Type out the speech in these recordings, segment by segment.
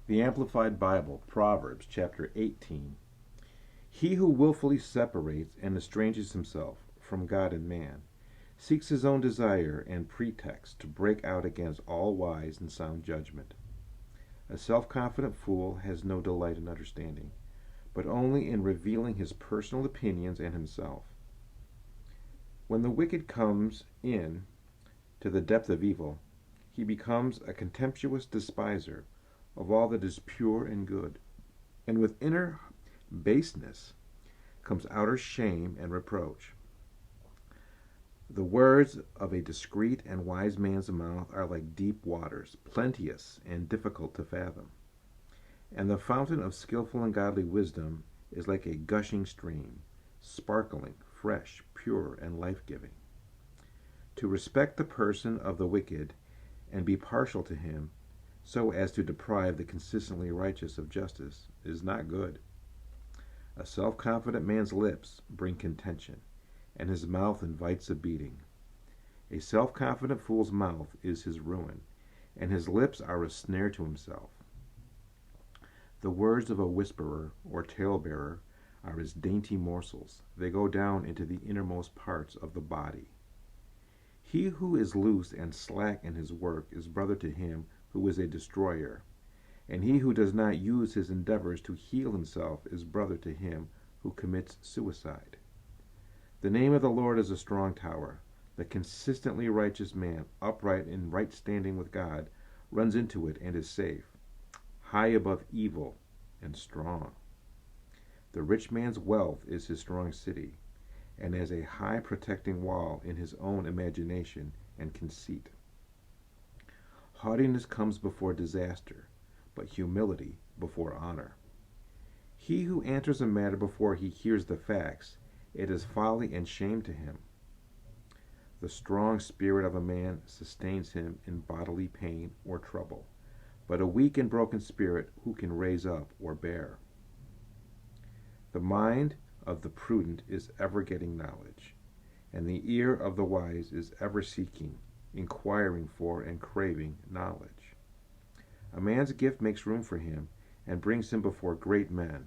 The Amplified Bible, Proverbs, chapter 18. He who willfully separates and estranges himself from God and man seeks his own desire and pretext to break out against all wise and sound judgment. A self-confident fool has no delight in understanding, but only in revealing his personal opinions and himself. When the wicked comes in to the depth of evil, he becomes a contemptuous despiser of all that is pure and good, and with inner baseness comes outer shame and reproach. The words of a discreet and wise man's mouth are like deep waters, plenteous and difficult to fathom. And the fountain of skillful and godly wisdom is like a gushing stream, sparkling, fresh, pure, and life-giving. To respect the person of the wicked and be partial to him so as to deprive the consistently righteous of justice is not good. A self-confident man's lips bring contention, and his mouth invites a beating. A self-confident fool's mouth is his ruin, and his lips are a snare to himself. The words of a whisperer or talebearer are as dainty morsels. They go down into the innermost parts of the body. He who is loose and slack in his work is brother to him who is a destroyer, and he who does not use his endeavors to heal himself is brother to him who commits suicide. The name of the Lord is a strong tower. The consistently righteous man, upright in right standing with God, runs into it and is safe, high above evil and strong. The rich man's wealth is his strong city, and as a high protecting wall in his own imagination and conceit. Haughtiness comes before disaster, but humility before honor. He who answers a matter before he hears the facts, it is folly and shame to him. The strong spirit of a man sustains him in bodily pain or trouble, but a weak and broken spirit who can raise up or bear? The mind of the prudent is ever getting knowledge, and the ear of the wise is ever seeking, inquiring for, and craving knowledge. A man's gift makes room for him and brings him before great men.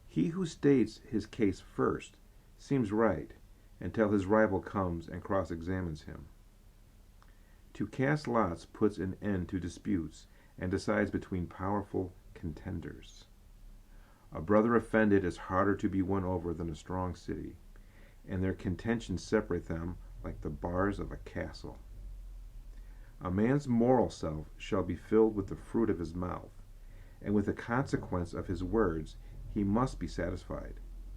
He who states his case first seems right until his rival comes and cross-examines him. To cast lots puts an end to disputes and decides between powerful contenders. A brother offended is harder to be won over than a strong city, and their contentions separate them like the bars of a castle. A man's moral self shall be filled with the fruit of his mouth, and with the consequence of his words he must be satisfied,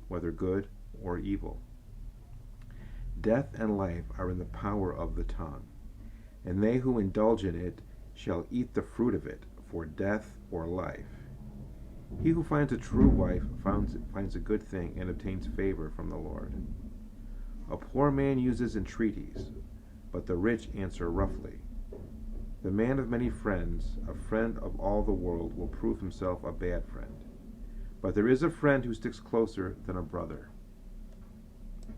whether good or evil. Death and life are in the power of the tongue, and they who indulge in it shall eat the fruit of it, for death or life. He who finds a true wife finds a good thing and obtains favor from the Lord. A poor man uses entreaties, but the rich answer roughly. The man of many friends, a friend of all the world, will prove himself a bad friend. But there is a friend who sticks closer than a brother.